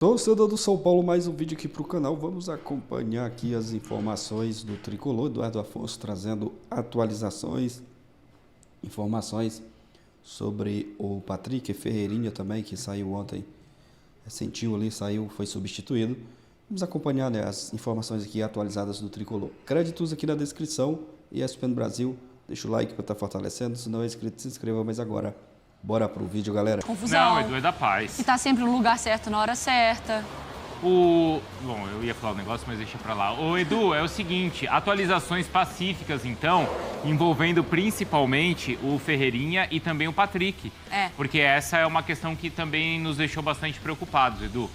Torcedor do São Paulo, mais um vídeo aqui para o canal. Vamos acompanhar aqui as informações do Tricolor. Eduardo Afonso trazendo atualizações, informações sobre o Patrick Ferreirinha também, que saiu ontem, sentiu ali, saiu, foi substituído. Vamos acompanhar, né, as informações aqui atualizadas do Tricolor. Créditos aqui na descrição, ESPN Brasil. Deixa o like para estar fortalecendo, se não é inscrito, se inscreva. Mas agora, bora pro vídeo, galera. Confusão. Não, Edu é da paz. Que tá sempre no lugar certo, na hora certa. Bom, eu ia falar o negócio, mas deixa pra lá. Ô, Edu, é o seguinte, atualizações pacíficas, então, envolvendo principalmente o Ferreirinha e também o Patrick. Porque essa é uma questão que também nos deixou bastante preocupados, Edu.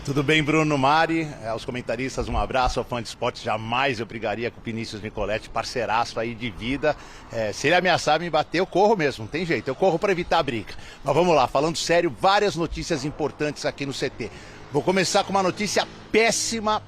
Tudo bem, Bruno, Mari, aos comentaristas, um abraço, ao fã de esporte. Jamais eu brigaria com o Vinícius Nicoletti, parceiraço aí de vida. Se ele ameaçar me bater, eu corro mesmo, não tem jeito, eu corro para evitar a briga. Mas vamos lá, falando sério, várias notícias importantes aqui no CT. Vou começar com uma notícia péssima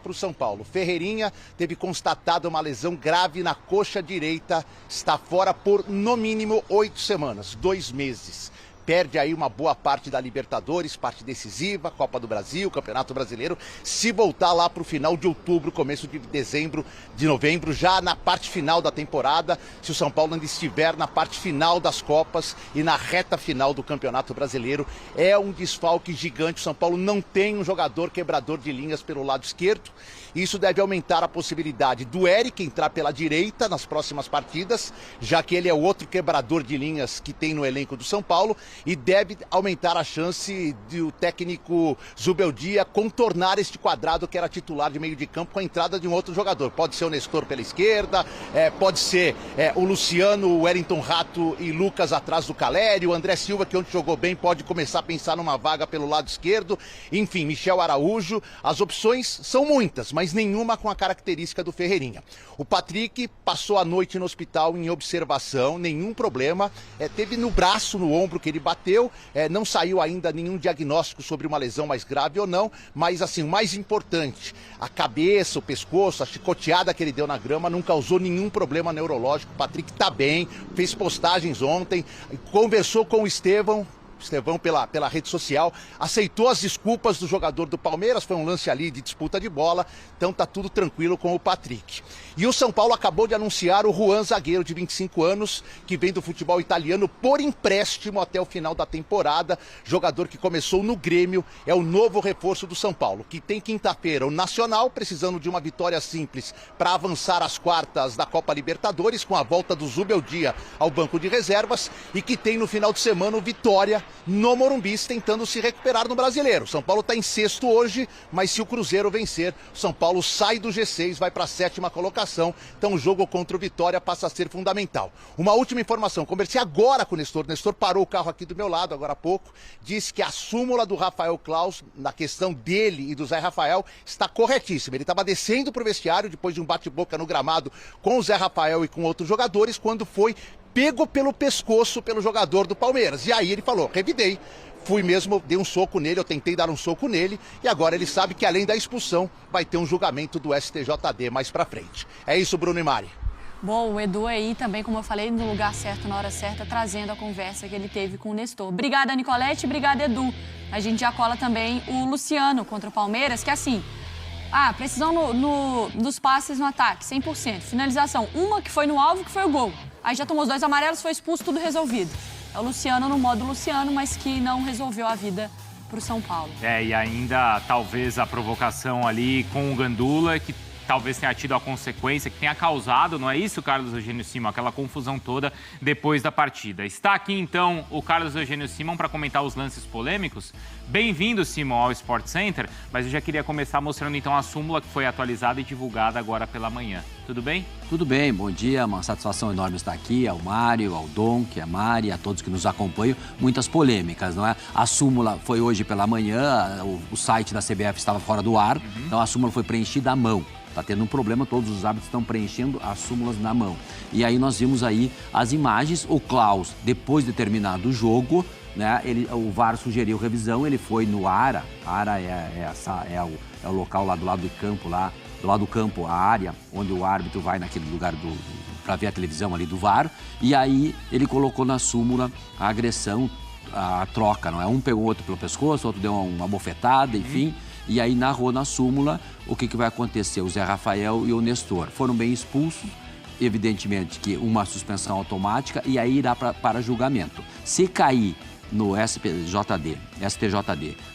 para o São Paulo. Ferreirinha teve constatada uma lesão grave na coxa direita, está fora por no mínimo 8 semanas, 2 meses. Perde aí uma boa parte da Libertadores, parte decisiva, Copa do Brasil, Campeonato Brasileiro. Se voltar lá para o final de outubro, começo de dezembro, de novembro, já na parte final da temporada, se o São Paulo ainda estiver na parte final das Copas e na reta final do Campeonato Brasileiro, é um desfalque gigante. O São Paulo não tem um jogador quebrador de linhas pelo lado esquerdo. Isso deve aumentar a possibilidade do Eric entrar pela direita nas próximas partidas, já que ele é o outro quebrador de linhas que tem no elenco do São Paulo, e deve aumentar a chance de o técnico Zubeldia contornar este quadrado que era titular de meio de campo com a entrada de um outro jogador. Pode ser o Nestor pela esquerda, pode ser o Luciano, o Wellington Rato e Lucas atrás do Caleri, o André Silva, que ontem jogou bem, pode começar a pensar numa vaga pelo lado esquerdo, enfim, Michel Araújo. As opções são muitas, mas nenhuma com a característica do Ferreirinha. O Patrick passou a noite no hospital em observação, nenhum problema, teve no braço, no ombro que ele bateu, não saiu ainda nenhum diagnóstico sobre uma lesão mais grave ou não, mas assim, o mais importante, a cabeça, o pescoço, a chicoteada que ele deu na grama não causou nenhum problema neurológico. O Patrick tá bem, fez postagens ontem, conversou com o Estevão pela rede social, aceitou as desculpas do jogador do Palmeiras, foi um lance ali de disputa de bola, então tá tudo tranquilo com o Patrick. E o São Paulo acabou de anunciar o Juan, zagueiro de 25 anos, que vem do futebol italiano por empréstimo até o final da temporada, jogador que começou no Grêmio, é o novo reforço do São Paulo, que tem quinta-feira o Nacional, precisando de uma vitória simples para avançar às quartas da Copa Libertadores, com a volta do Zubeldia ao banco de reservas, e que tem no final de semana o Vitória no Morumbi, tentando se recuperar no Brasileiro. São Paulo está em sexto hoje, mas se o Cruzeiro vencer, São Paulo sai do G6, vai para a 7ª colocação. Então o jogo contra o Vitória passa a ser fundamental. Uma última informação, conversei agora com o Nestor. O Nestor parou o carro aqui do meu lado agora há pouco, disse que a súmula do Rafael Claus, na questão dele e do Zé Rafael, está corretíssima. Ele estava descendo para o vestiário depois de um bate-boca no gramado com o Zé Rafael e com outros jogadores, quando foi pego pelo pescoço pelo jogador do Palmeiras. E aí ele falou, revidei, fui mesmo, dei um soco nele, eu tentei dar um soco nele, e agora ele sabe que além da expulsão, vai ter um julgamento do STJD mais pra frente. É isso, Bruno e Mari. Bom, o Edu aí também, como eu falei, no lugar certo, na hora certa, trazendo a conversa que ele teve com o Nestor. Obrigada, Nicolete, obrigada, Edu. A gente já cola também o Luciano contra o Palmeiras, que assim, precisão dos passes no ataque, 100%. Finalização, uma que foi no alvo, que foi o gol. Aí já tomou os 2 amarelos, foi expulso, tudo resolvido. É o Luciano no modo Luciano, mas que não resolveu a vida pro São Paulo. E ainda talvez a provocação ali com o Gandula, que talvez tenha tido a consequência, que tenha causado, não é isso, Carlos Eugênio Simão? Aquela confusão toda depois da partida. Está aqui, então, o Carlos Eugênio Simão para comentar os lances polêmicos. Bem-vindo, Simão, ao Sport Center, mas eu já queria começar mostrando, então, a súmula que foi atualizada e divulgada agora pela manhã. Tudo bem? Tudo bem, bom dia, uma satisfação enorme estar aqui, ao Mário, ao Dom, que é a Mari, a todos que nos acompanham. Muitas polêmicas, não é? A súmula foi hoje pela manhã, o site da CBF estava fora do ar, então a súmula foi preenchida à mão. Está tendo um problema, todos os árbitros estão preenchendo as súmulas na mão. E aí nós vimos aí as imagens, o Klaus, depois de terminado o jogo, né, o VAR sugeriu revisão, ele foi no ARA, ARA é o local lá do lado do campo, do lado do campo, a área onde o árbitro vai naquele lugar para ver a televisão ali do VAR, e aí ele colocou na súmula a agressão a troca, não é? Um pegou o outro pelo pescoço, o outro deu uma bofetada, enfim. E aí narrou na súmula o que vai acontecer. O Zé Rafael e o Nestor foram bem expulsos, evidentemente que uma suspensão automática e aí irá para julgamento. Se cair no STJD,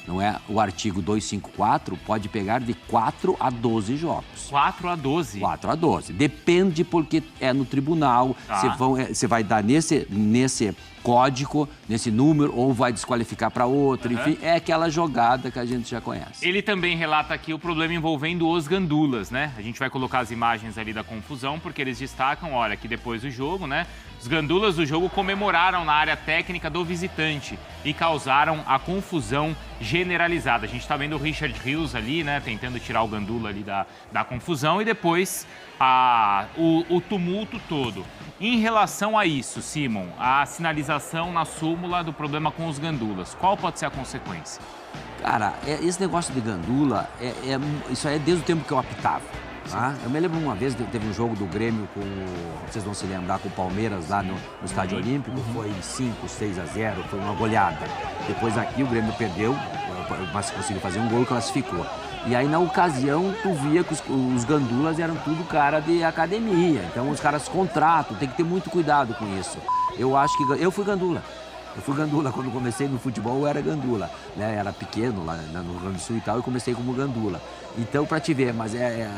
não é? O artigo 254 pode pegar de 4 a 12 jogos. 4 a 12? 4 a 12. Depende porque é no tribunal, você vai dar nesse código, nesse número, ou vai desqualificar para outro, enfim, é aquela jogada que a gente já conhece. Ele também relata aqui o problema envolvendo os gandulas, né? A gente vai colocar as imagens ali da confusão, porque eles destacam, olha, que depois do jogo, né? Os gandulas do jogo comemoraram na área técnica do visitante e causaram a confusão generalizada. A gente está vendo o Richard Rios ali, né? Tentando tirar o gandula ali da confusão e depois o tumulto todo. Em relação a isso, Simon, a sinalização na súmula do problema com os gandulas, qual pode ser a consequência? Cara, esse negócio de gandula, isso aí é desde o tempo que eu apitava. Tá? Eu me lembro uma vez, teve um jogo do Grêmio com, vocês vão se lembrar, com o Palmeiras lá no Estádio Olímpico, foi 5-6-0, foi uma goleada. Depois aqui o Grêmio perdeu, mas conseguiu fazer um gol e classificou. E aí, na ocasião, tu via que os gandulas eram tudo cara de academia. Então, os caras contratam, tem que ter muito cuidado com isso. Eu acho que... Eu fui gandula. Quando comecei no futebol, eu era gandula. Né? Era pequeno lá no Rio Grande do Sul e tal, e comecei como gandula. Então, pra te ver, mas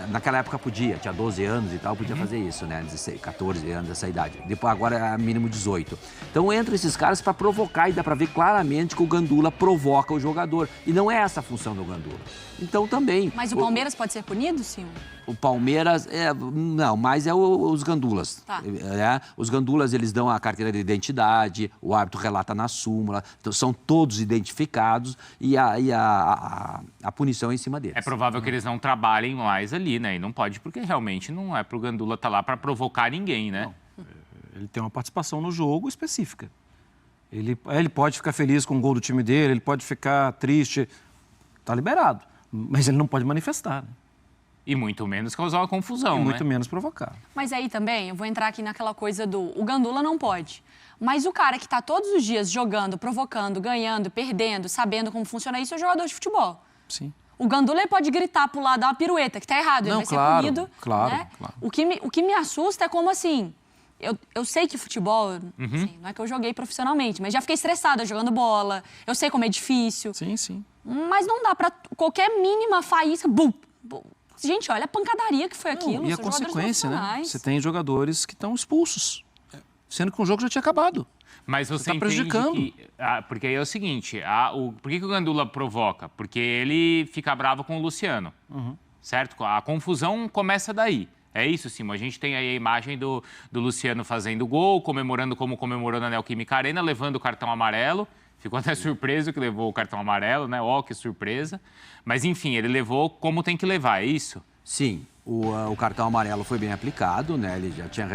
naquela época podia, tinha 12 anos e tal, podia fazer isso, né? 16, 14 anos, essa idade. Depois, agora é mínimo 18. Então, entram esses caras pra provocar e dá pra ver claramente que o gandula provoca o jogador. E não é essa a função do gandula. Então, também... Mas o Palmeiras pode ser punido, Simon? O Palmeiras, não, mas os gandulas. Tá. Os gandulas, eles dão a carteira de identidade, o árbitro relata na súmula, então, são todos identificados e a punição é em cima deles. É provável que eles não trabalhem mais ali, né? E não pode, porque realmente não é pro gandula estar lá para provocar ninguém, né? Não. Ele tem uma participação no jogo específica. Ele pode ficar feliz com o gol do time dele, ele pode ficar triste, tá liberado, mas ele não pode manifestar, né? E muito menos causar uma confusão, né? E muito menos provocar. Mas aí também, eu vou entrar aqui naquela coisa o gandula não pode. Mas o cara que tá todos os dias jogando, provocando, ganhando, perdendo, sabendo como funciona isso, é o jogador de futebol. Sim. O gandula ele pode gritar, pular, dar uma pirueta, que tá errado, ele vai ser punido. Claro, né? claro. O que me assusta é como assim... Eu sei que futebol, assim, não é que eu joguei profissionalmente, mas já fiquei estressada jogando bola, eu sei como é difícil. Sim, sim. Mas não dá pra qualquer mínima faísca, bum. Gente, olha a pancadaria que foi aquilo. E a consequência, né? Você tem jogadores que estão expulsos, sendo que o jogo já tinha acabado. Mas você tá entende prejudicando. que... porque aí é o seguinte, por que o gandula provoca? Porque ele fica bravo com o Luciano, certo? A confusão começa daí. É isso, Simão. A gente tem aí a imagem do Luciano fazendo gol, comemorando como comemorou na Neoquímica Arena, levando o cartão amarelo. Ficou até surpreso que levou o cartão amarelo, né? Ó, que surpresa. Mas, enfim, ele levou como tem que levar, é isso? Sim, o cartão amarelo foi bem aplicado, né? Ele já tinha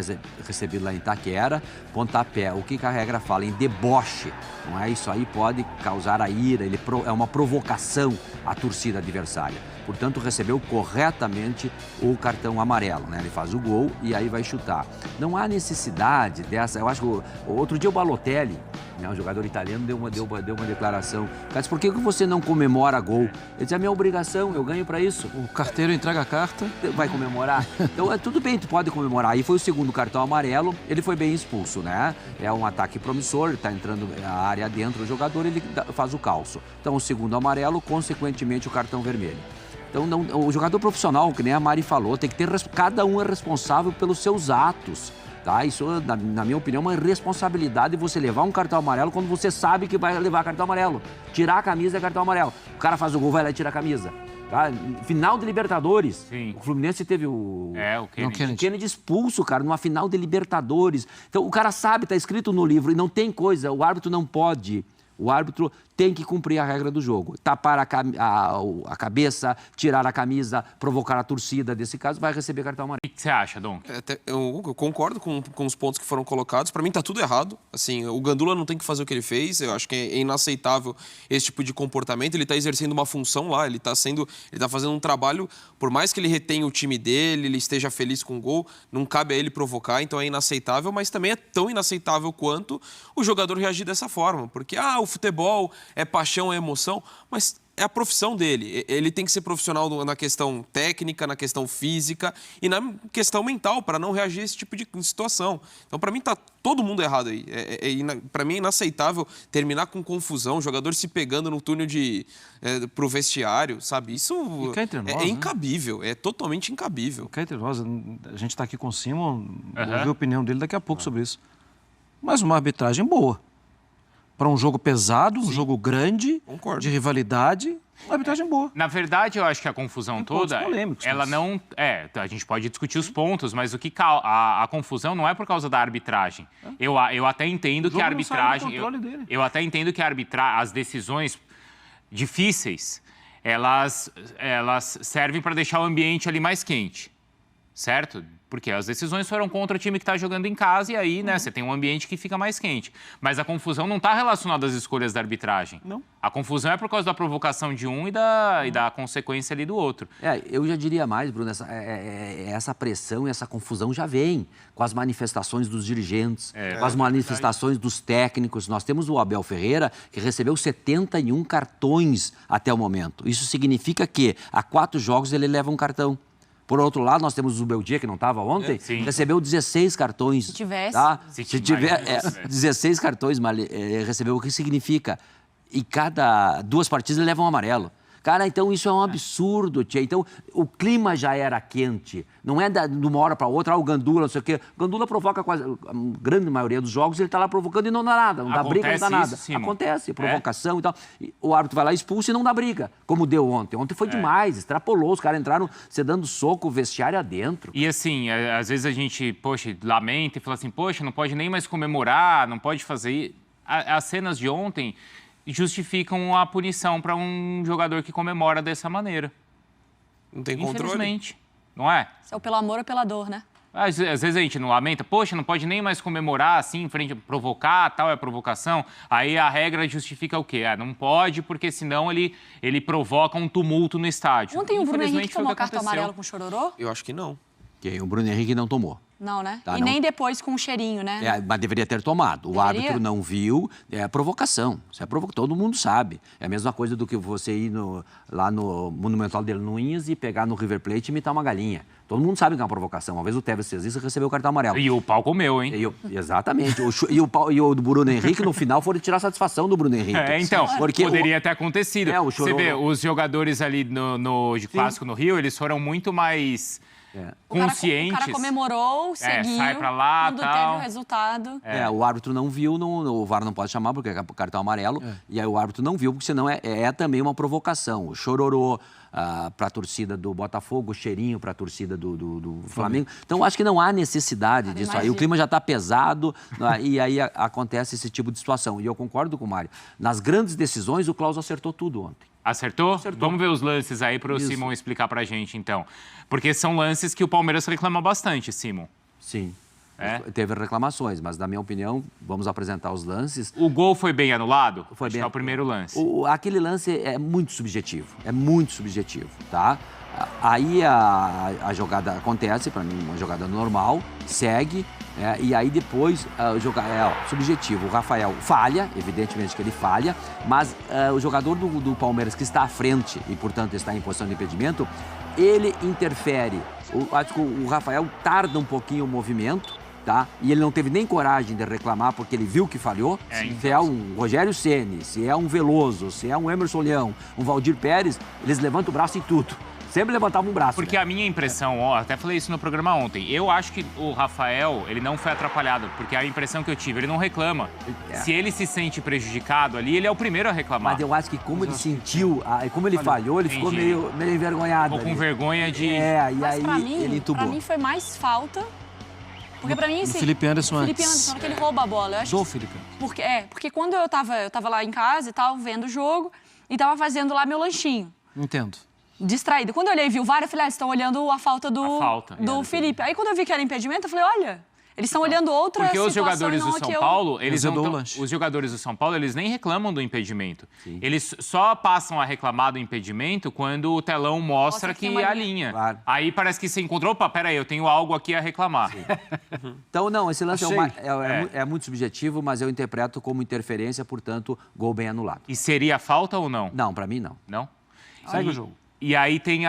recebido lá em Itaquera. Pontapé, o que a regra fala? Em deboche, não é? Isso aí pode causar a ira, é uma provocação à torcida adversária. Portanto, recebeu corretamente o cartão amarelo, né? Ele faz o gol e aí vai chutar. Não há necessidade dessa... Eu acho que outro dia o Balotelli, né, um jogador italiano, deu uma declaração. O cara disse, por que você não comemora gol? Ele disse, é minha obrigação, eu ganho para isso. O carteiro entrega a carta. Vai comemorar? Então, tudo bem, tu pode comemorar. Aí foi o segundo cartão amarelo, ele foi bem expulso, né? É um ataque promissor, ele tá entrando a área dentro do jogador, ele faz o calço. Então, o segundo amarelo, consequentemente, o cartão vermelho. Então, o jogador profissional, que nem a Mari falou, tem que ter... Cada um é responsável pelos seus atos. Tá? Isso, na minha opinião, é uma irresponsabilidade você levar um cartão amarelo quando você sabe que vai levar cartão amarelo. Tirar a camisa é cartão amarelo. O cara faz o gol, vai lá e tira a camisa. Tá? Final de Libertadores. Sim. O Fluminense teve o Kennedy expulso, cara, numa final de Libertadores. Então, o cara sabe, tá escrito no livro, e não tem coisa, o árbitro não pode. O árbitro tem que cumprir a regra do jogo. Tapar a cabeça, tirar a camisa, provocar a torcida, desse caso, vai receber cartão amarelo. O que você acha, Dom? Eu concordo com os pontos que foram colocados. Para mim tá tudo errado. Assim, o gandula não tem que fazer o que ele fez. Eu acho que é inaceitável esse tipo de comportamento. Ele tá exercendo uma função lá, ele tá fazendo um trabalho, por mais que ele retenha o time dele, ele esteja feliz com o gol, não cabe a ele provocar, então é inaceitável, mas também é tão inaceitável quanto o jogador reagir dessa forma. Porque, o o futebol é paixão, é emoção, mas é a profissão dele. Ele tem que ser profissional na questão técnica, na questão física e na questão mental, para não reagir a esse tipo de situação. Então, para mim, tá todo mundo errado aí. Para mim, é inaceitável terminar com confusão, jogador se pegando no túnel pro vestiário, sabe? Isso é incabível, é totalmente incabível. Cá entre nós, a gente está aqui com o Simon, vou ver a opinião dele daqui a pouco sobre isso. Mas uma arbitragem boa. Para um jogo pesado, um jogo grande, de rivalidade, uma arbitragem boa. Na verdade, eu acho que a confusão toda, ela não... a gente pode discutir os pontos, mas o que a confusão não é por causa da arbitragem. Eu até entendo que a arbitragem... Eu até entendo que as decisões difíceis, elas servem para deixar o ambiente ali mais quente, certo? Porque as decisões foram contra o time que está jogando em casa e aí, né, você tem um ambiente que fica mais quente. Mas a confusão não está relacionada às escolhas da arbitragem. Não. A confusão é por causa da provocação de um e da consequência ali do outro. Eu já diria mais, Bruno, essa pressão e essa confusão já vem com as manifestações dos dirigentes, com as manifestações dos técnicos. Nós temos o Abel Ferreira, que recebeu 71 cartões até o momento. Isso significa que a 4 jogos ele leva um cartão. Por outro lado, nós temos o Beldia, que não estava ontem, recebeu 16 cartões. Se tivesse. Tá? Se tiver 16 cartões, recebeu. O que significa? E cada 2 partidas ele leva um amarelo. Cara, então isso é um absurdo, tia. Então, o clima já era quente. Não é de uma hora para outra, o Gandula, não sei o quê. O Gandula provoca quase a grande maioria dos jogos, ele está lá provocando e não dá nada. Não dá briga, não dá nada. Acontece, provocação e tal. O árbitro vai lá, expulsa e não dá briga, como deu ontem. Ontem foi demais, extrapolou. Os caras entraram você dando soco, o vestiário adentro. E assim, às vezes a gente, lamenta e fala assim, não pode nem mais comemorar, não pode fazer... As cenas de ontem... justificam a punição para um jogador que comemora dessa maneira. Não tem controle. Infelizmente, não é? Se é pelo amor ou pela dor, né? Às vezes a gente não lamenta, não pode nem mais comemorar assim, em frente, provocar, tal é provocação. Aí a regra justifica o quê? Não pode, porque senão ele provoca um tumulto no estádio. Ontem o Bruno Henrique tomou cartão amarelo com chororô? Eu acho que não. O Bruno Henrique não tomou. Não, né? Tá, e nem depois com um cheirinho, né? Mas deveria ter tomado. O árbitro não viu. É provocação. Isso é todo mundo sabe. É a mesma coisa do que você ir lá no Monumental de Nunes e pegar no River Plate e imitar uma galinha. Todo mundo sabe que é uma provocação. Uma vez o Tevez fez isso e recebeu o cartão amarelo. E o pau comeu, hein? Exatamente. E o do Bruno Henrique, no final, foram tirar satisfação do Bruno Henrique. Então, poderia ter acontecido. Você vê, os jogadores ali de clássico no Rio, eles foram muito mais... conscientes. O cara comemorou, seguiu, sai pra lá, quando teve o resultado. O árbitro não viu, o VAR não pode chamar porque é cartão amarelo, e aí o árbitro não viu, porque senão é também uma provocação. O chororô para a torcida do Botafogo, o cheirinho para a torcida do Flamengo. Então, acho que não há necessidade disso aí. O clima já está pesado, e aí acontece esse tipo de situação. E eu concordo com o Mário. Nas grandes decisões, o Klaus acertou tudo ontem. Acertou? Vamos ver os lances aí para o Simon explicar para a gente, então. Porque são lances que o Palmeiras reclama bastante, Simon. Sim. Teve reclamações, mas, na minha opinião, vamos apresentar os lances. O gol foi bem anulado? Foi bem. É o primeiro lance. Aquele lance é muito subjetivo. É muito subjetivo, tá? Aí a jogada acontece, para mim, uma jogada normal, segue, e aí depois subjetivo. O Rafael falha, evidentemente que ele falha, mas o jogador do Palmeiras que está à frente e, portanto, está em posição de impedimento, ele interfere. Acho que o Rafael tarda um pouquinho o movimento, tá? E ele não teve nem coragem de reclamar porque ele viu que falhou. Se é um Rogério Ceni, se é um Veloso, se é um Emerson Leão, um Valdir Pérez, eles levantam o braço em tudo. Sempre levantavam um braço. Porque a minha impressão, até falei isso no programa ontem, eu acho que o Rafael, ele não foi atrapalhado, porque a impressão que eu tive, ele não reclama. Se ele se sente prejudicado ali, ele é o primeiro a reclamar. Mas eu acho que como ele sentiu, como ele falhou, ele ficou meio envergonhado. Ficou com vergonha de... e aí ele entubou. Pra mim foi mais falta... Porque pra mim, assim, Felipe Anderson Felipe Anderson, que ele rouba a bola. Eu acho Felipe. Porque quando eu tava lá em casa e tal, vendo o jogo, e tava fazendo lá meu lanchinho. Entendo. Distraído. Quando eu olhei e vi o VAR, eu falei, vocês estão olhando a falta do Felipe. Aí quando eu vi que era impedimento, eu falei, olha, Eles estão olhando outra Porque os situação jogadores e não do a São que eu- Paulo, eles não Azedou o tão- lanche. os jogadores do São Paulo, eles nem reclamam do impedimento. Eles só passam a reclamar do impedimento quando o telão mostra que tem que uma a linha. linha. Claro. Aí parece que você encontrou, opa, peraí, eu tenho algo aqui a reclamar. Então, não, esse lance Achei. é muito subjetivo, mas eu interpreto como interferência, portanto, gol bem anulado. E seria falta ou não? Não, para mim não. Não? Segue o jogo. E aí tem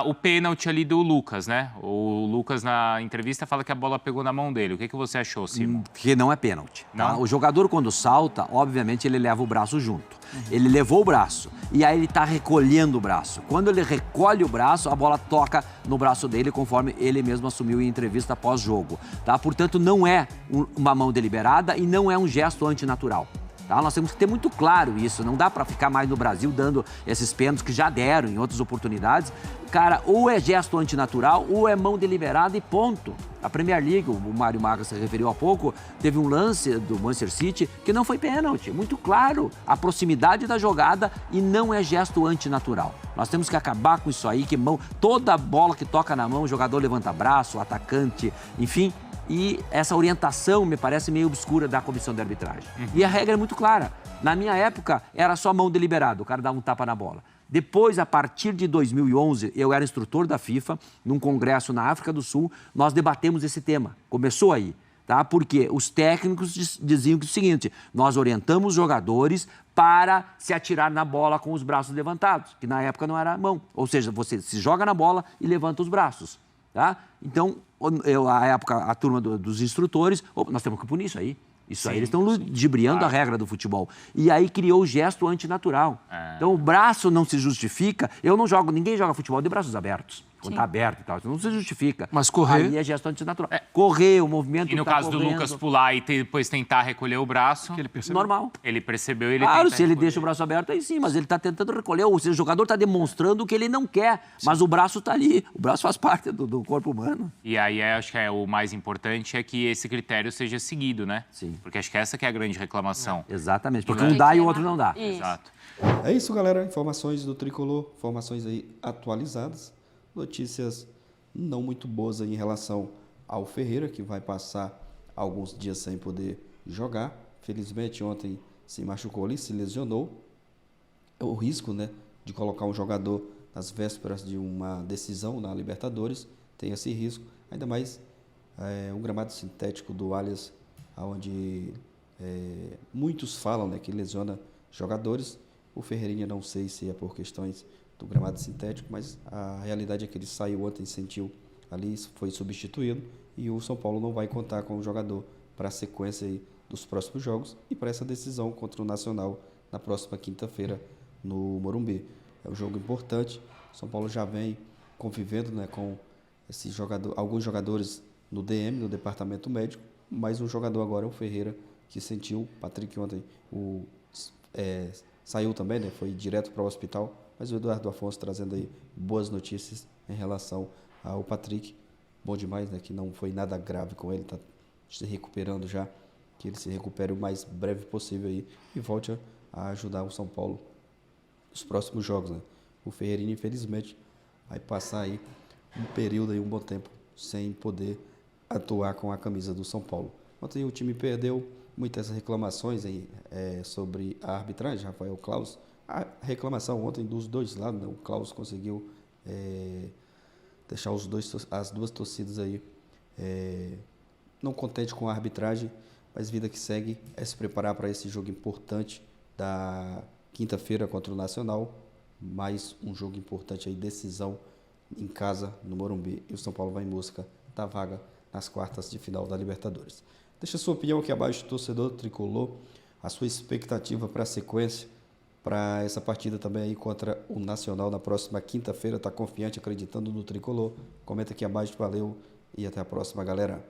o pênalti ali do Lucas, né? O Lucas, na entrevista, fala que a bola pegou na mão dele. O que você achou, Simon? Que não é pênalti. Tá? Não? O jogador, quando salta, obviamente, ele leva o braço junto. Ele levou o braço e aí ele está recolhendo o braço. Quando ele recolhe o braço, a bola toca no braço dele, conforme ele mesmo assumiu em entrevista pós-jogo. Tá? Portanto, não é uma mão deliberada e não é um gesto antinatural. Tá? Nós temos que ter muito claro isso. Não dá para ficar mais no Brasil dando esses pênaltis que já deram em outras oportunidades. Cara, ou é gesto antinatural ou é mão deliberada e ponto. A Premier League, o Mário Marques se referiu há pouco, teve um lance do Manchester City que não foi pênalti. Muito claro. A proximidade da jogada e não é gesto antinatural. Nós temos que acabar com isso aí, que toda bola que toca na mão, o jogador levanta braço, o atacante, enfim. E essa orientação me parece meio obscura da comissão de arbitragem. E a regra é muito clara. Na minha época, era só mão deliberada, o cara dava um tapa na bola. Depois, a partir de 2011, eu era instrutor da FIFA, num congresso na África do Sul, nós debatemos esse tema. Começou aí, tá? Porque os técnicos diziam que é o seguinte, nós orientamos os jogadores para se atirar na bola com os braços levantados, que na época não era mão. Ou seja, você se joga na bola e levanta os braços. Tá? Então, a turma dos instrutores, nós temos que punir isso aí. Isso aí, eles estão ludibriando a regra do futebol. E aí criou o gesto antinatural. Então, o braço não se justifica. Ninguém joga futebol de braços abertos. Quando está aberto e tal. Isso não se justifica. Mas correr... Aí é gesto antinatural. Correr, o movimento E no tá caso do correndo. Lucas pular e depois tentar recolher o braço, Que ele percebeu. Normal. ele percebeu, ele Claro, tenta se ele recolher. deixa o braço aberto, aí sim, mas ele está tentando recolher. Ou seja, o jogador está demonstrando que ele não quer, mas o braço está ali. O braço faz parte do corpo humano. E aí, acho que o mais importante é que esse critério seja seguido, né? Sim. Porque acho que essa que é a grande reclamação. Exatamente, porque um dá e o outro não dá. Isso. Exato. É isso, galera. Informações do Tricolor, informações aí atualizadas. Notícias não muito boas aí em relação ao Ferreira, que vai passar alguns dias sem poder jogar. Felizmente, ontem se machucou ali, se lesionou. É o risco, né, de colocar um jogador nas vésperas de uma decisão na Libertadores. Tem esse risco. Ainda mais um gramado sintético do Allianz, onde muitos falam, né, que lesiona jogadores. O Ferreirinha não sei se é por questões do gramado sintético, mas a realidade é que ele saiu ontem, sentiu ali, foi substituído e o São Paulo não vai contar com o jogador para a sequência aí dos próximos jogos e para essa decisão contra o Nacional na próxima quinta-feira no Morumbi. É um jogo importante. São Paulo já vem convivendo, né, com alguns jogadores no DM, no departamento médico, mas um jogador agora é o Ferreira, que sentiu. Patrick ontem saiu também, né, foi direto para o hospital. Mas o Eduardo Afonso trazendo aí boas notícias em relação ao Patrick. Bom demais, né? Que não foi nada grave com ele, tá se recuperando já. Que ele se recupere o mais breve possível aí e volte a ajudar o São Paulo nos próximos jogos, né? O Ferreirinha, infelizmente, vai passar aí um período aí, um bom tempo, sem poder atuar com a camisa do São Paulo. Ontem o time perdeu muitas reclamações aí, sobre a arbitragem, Rafael Claus. A reclamação ontem dos dois lados, né? O Claus conseguiu deixar as duas torcidas aí não contente com a arbitragem, mas vida que segue é se preparar para esse jogo importante da quinta-feira contra o Nacional, mais um jogo importante aí, decisão em casa no Morumbi, e o São Paulo vai em busca da vaga nas quartas de final da Libertadores. Deixa a sua opinião aqui abaixo, torcedor tricolor, a sua expectativa para a sequência, para essa partida também aí contra o Nacional na próxima quinta-feira. Está confiante, acreditando no tricolor? Comenta aqui abaixo, valeu e até a próxima, galera.